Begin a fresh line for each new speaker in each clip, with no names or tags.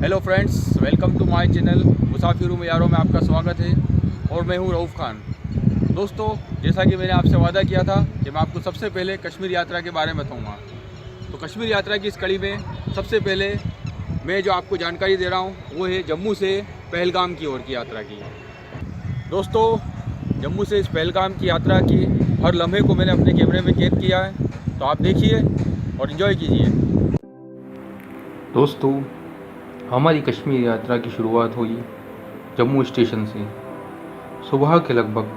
Hello friends, welcome to my channel मुसाफिरों में यारों में आपका स्वागत है। और मैं हूं रऊफ़ खान। दोस्तों, जैसा कि मैंने आपसे वादा किया था कि मैं आपको सबसे पहले कश्मीर यात्रा के बारे में बताऊंगा, तो कश्मीर यात्रा की इस कड़ी में सबसे पहले मैं जो आपको जानकारी दे रहा हूं वो है जम्मू से पहलगाम की ओर की यात्रा की। दोस्तों, जम्मू से इस पहलगाम की यात्रा की हर लम्हे को मैंने अपने कैमरे में कैद किया है, तो आप देखिए और इन्जॉय कीजिए। दोस्तों, हमारी कश्मीर यात्रा की शुरुआत हुई जम्मू स्टेशन से। सुबह के लगभग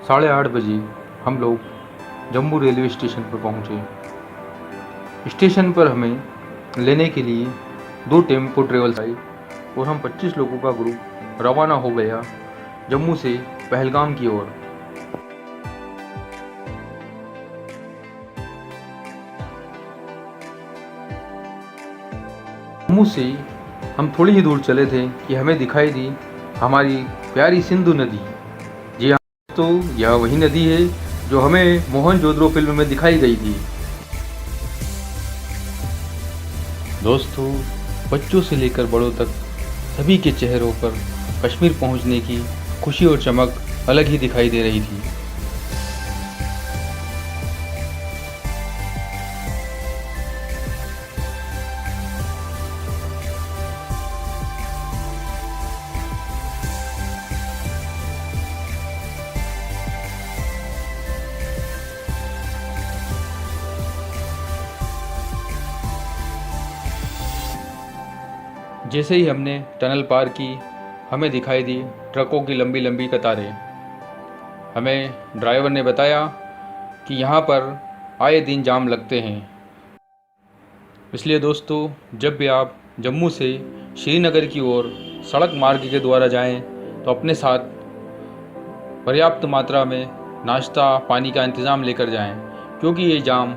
8:30 बजे हम लोग जम्मू रेलवे स्टेशन पर पहुंचे। स्टेशन पर हमें लेने के लिए 2 टेम्पो ट्रेवल्स आई और हम 25 लोगों का ग्रुप रवाना हो गया जम्मू से पहलगाम की ओर। जम्मू से हम थोड़ी ही दूर चले थे कि हमें दिखाई दी हमारी प्यारी सिंधु नदी। जी हाँ दोस्तों, यह वही नदी है जो हमें मोहनजोदड़ो फिल्म में दिखाई गई थी। दोस्तों, बच्चों से लेकर बड़ों तक सभी के चेहरों पर कश्मीर पहुंचने की खुशी और चमक अलग ही दिखाई दे रही थी। जैसे ही हमने टनल पार की, हमें दिखाई दी ट्रकों की लंबी लंबी कतारें। हमें ड्राइवर ने बताया कि यहाँ पर आए दिन जाम लगते हैं। इसलिए दोस्तों, जब भी आप जम्मू से श्रीनगर की ओर सड़क मार्ग के द्वारा जाएं, तो अपने साथ पर्याप्त मात्रा में नाश्ता पानी का इंतज़ाम लेकर जाएं, क्योंकि ये जाम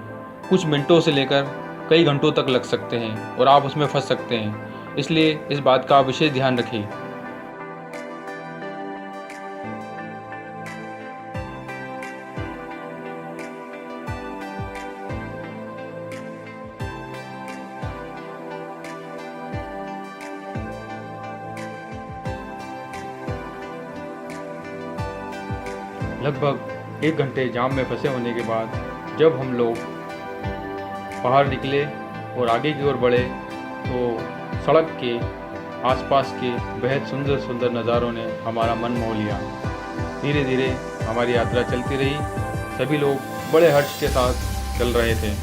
कुछ मिनटों से लेकर कई घंटों तक लग सकते हैं और आप उसमें फंस सकते हैं। इसलिए इस बात का विशेष ध्यान रखें। लगभग 1 घंटे जाम में फंसे होने के बाद जब हम लोग बाहर निकले और आगे की ओर बढ़े, तो सड़क के आसपास के बेहद सुंदर सुंदर नज़ारों ने हमारा मन मोह लिया। धीरे धीरे हमारी यात्रा चलती रही। सभी लोग बड़े हर्ष के साथ चल रहे थे।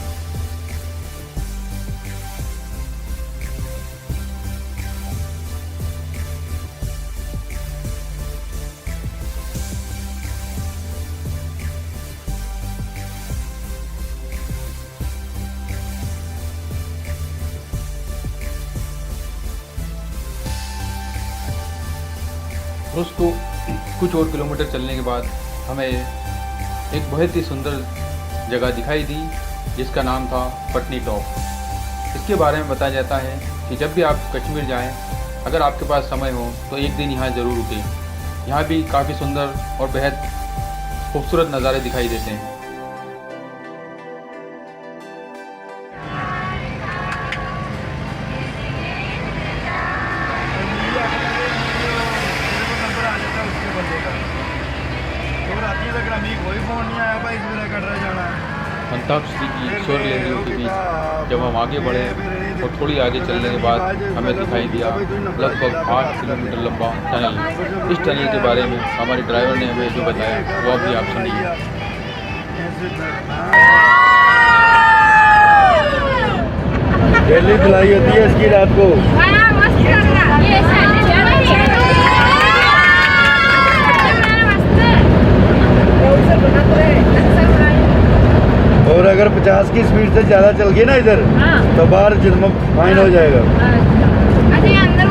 दोस्तों, कुछ और किलोमीटर चलने के बाद हमें एक बहुत ही सुंदर जगह दिखाई दी जिसका नाम था पटनी टॉप। इसके बारे में बताया जाता है कि जब भी आप कश्मीर जाएं, अगर आपके पास समय हो तो एक दिन यहाँ ज़रूर रुकें। यहाँ भी काफ़ी सुंदर और बेहद खूबसूरत नज़ारे दिखाई देते हैं। अंताक्षरी की स्वर लहरियों के बीच जब हम आगे बढ़े और थोड़ी आगे चलने के बाद हमें दिखाई दिया लगभग 8 किलोमीटर लंबा टनल। इस टनल के बारे में हमारे ड्राइवर ने हमें जो बताया वो अभी आप सुनिए।
डेली धुलाई होती है इसकी रात को। और अगर 50 की स्पीड से ज़्यादा चल गई ना इधर, तो बाहर जिसमें फाइन हो जाएगा।
अंदर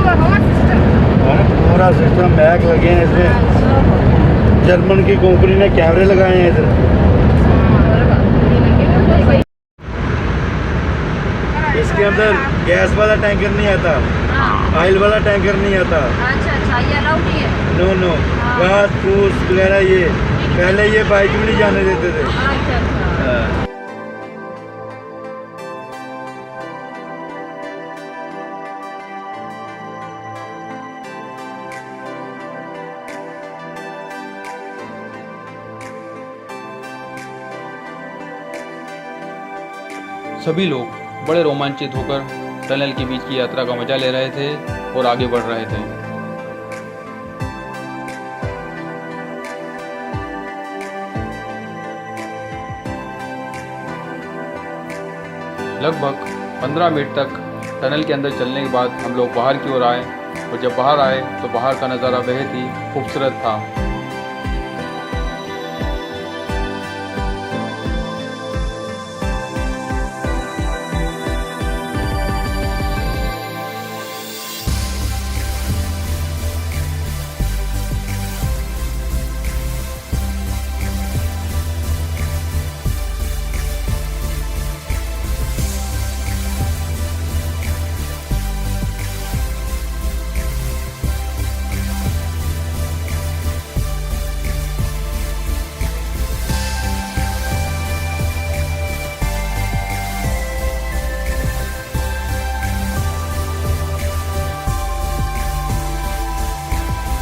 पूरा सिस्टम बैग लगे हैं इसमें। जर्मन की कंपनी ने कैमरे लगाए हैं इधर। इसके अंदर गैस वाला टैंकर नहीं आता, ऑयल वाला टैंकर नहीं आता।
अच्छा, ये अलाउड नहीं है।
नो, गैस फ्रूट्स वगैरह ये पहले ये बाइक में नहीं जाने देते थे।
अच्छा।
सभी लोग बड़े रोमांचित होकर टनल के बीच की यात्रा का मजा ले रहे थे और आगे बढ़ रहे थे। लगभग 15 मिनट तक टनल के अंदर चलने के बाद हम लोग बाहर की ओर आए और जब बाहर आए तो बाहर का नज़ारा बेहद ही खूबसूरत था।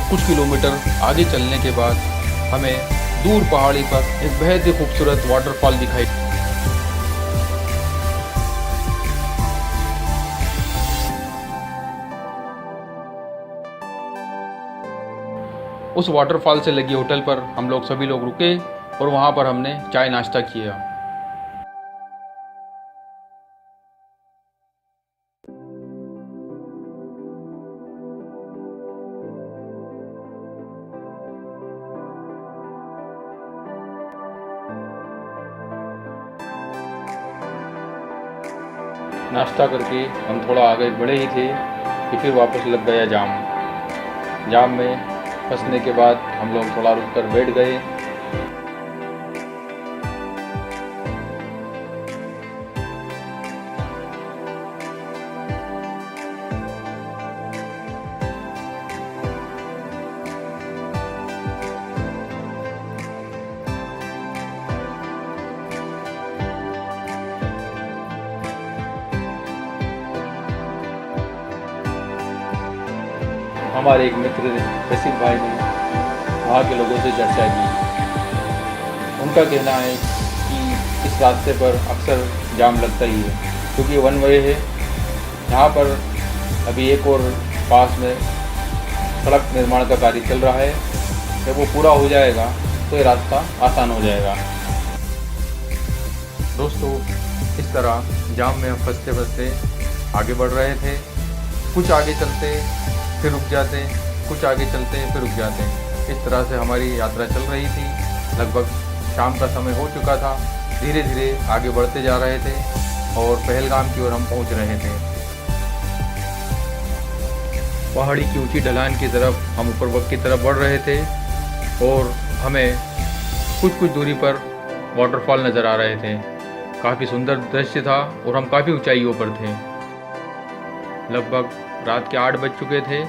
कुछ किलोमीटर आगे चलने के बाद हमें दूर पहाड़ी पर एक बेहद ही खूबसूरत वाटरफॉल दिखाई। उस वाटरफॉल से लगी होटल पर हम लोग सभी लोग रुके और वहाँ पर हमने चाय नाश्ता किया। नाश्ता करके हम थोड़ा आगे बढ़े ही थे कि फिर वापस लग गया जाम में फंसने के बाद हम लोग थोड़ा रुक कर बैठ गए। हमारे एक मित्र रशीद भाई ने वहाँ के लोगों से चर्चा की। उनका कहना है कि इस रास्ते पर अक्सर जाम लगता ही है क्योंकि वन वे है। यहाँ पर अभी एक और पास में सड़क निर्माण का कार्य चल रहा है। जब वो पूरा हो जाएगा तो ये रास्ता आसान हो जाएगा। दोस्तों, इस तरह जाम में हम फंसते फंसते आगे बढ़ रहे थे। कुछ आगे चलते फिर रुक जाते, कुछ आगे चलते फिर रुक जाते। इस तरह से हमारी यात्रा चल रही थी। लगभग शाम का समय हो चुका था। धीरे धीरे आगे बढ़ते जा रहे थे और पहलगाम की ओर हम पहुंच रहे थे। पहाड़ी की ऊंची ढलान की तरफ हम ऊपर की तरफ बढ़ रहे थे और हमें कुछ दूरी पर वाटरफॉल नज़र आ रहे थे। काफ़ी सुंदर दृश्य था और हम काफ़ी ऊंचाइयों पर थे। लगभग रात के 8 बज चुके थे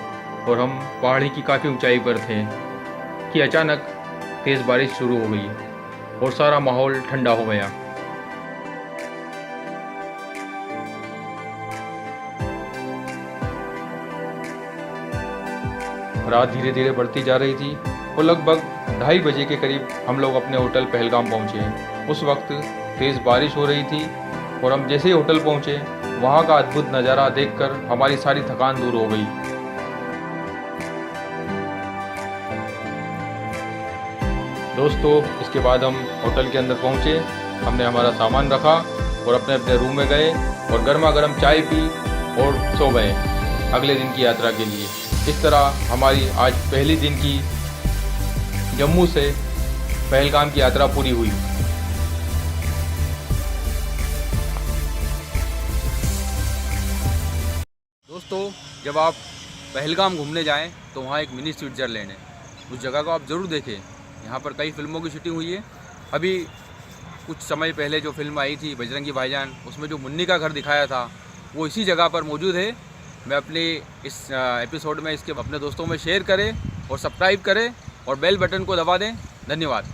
और हम पहाड़ी की काफ़ी ऊंचाई पर थे कि अचानक तेज़ बारिश शुरू हो गई और सारा माहौल ठंडा हो गया। रात धीरे धीरे बढ़ती जा रही थी और लगभग 2:30 बजे के करीब हम लोग अपने होटल पहलगाम पहुँचे। उस वक्त तेज़ बारिश हो रही थी और हम जैसे ही होटल पहुँचे वहाँ का अद्भुत नज़ारा देखकर हमारी सारी थकान दूर हो गई। दोस्तों, इसके बाद हम होटल के अंदर पहुँचे। हमने हमारा सामान रखा और अपने अपने रूम में गए और गर्मा गर्म चाय पी और सो गए अगले दिन की यात्रा के लिए। इस तरह हमारी आज पहली दिन की जम्मू से पहलगाम की यात्रा पूरी हुई। दोस्तों, जब आप पहलगाम घूमने जाएं तो वहाँ एक मिनी स्विट्ज़रलैंड है। उस जगह को आप ज़रूर देखें। यहाँ पर कई फिल्मों की शूटिंग हुई है। अभी कुछ समय पहले जो फिल्म आई थी बजरंगी भाईजान, उसमें जो मुन्नी का घर दिखाया था वो इसी जगह पर मौजूद है। मैं अपने इस एपिसोड में इसके अपने दोस्तों में शेयर करें और सब्सक्राइब करें और बेल बटन को दबा दें। धन्यवाद।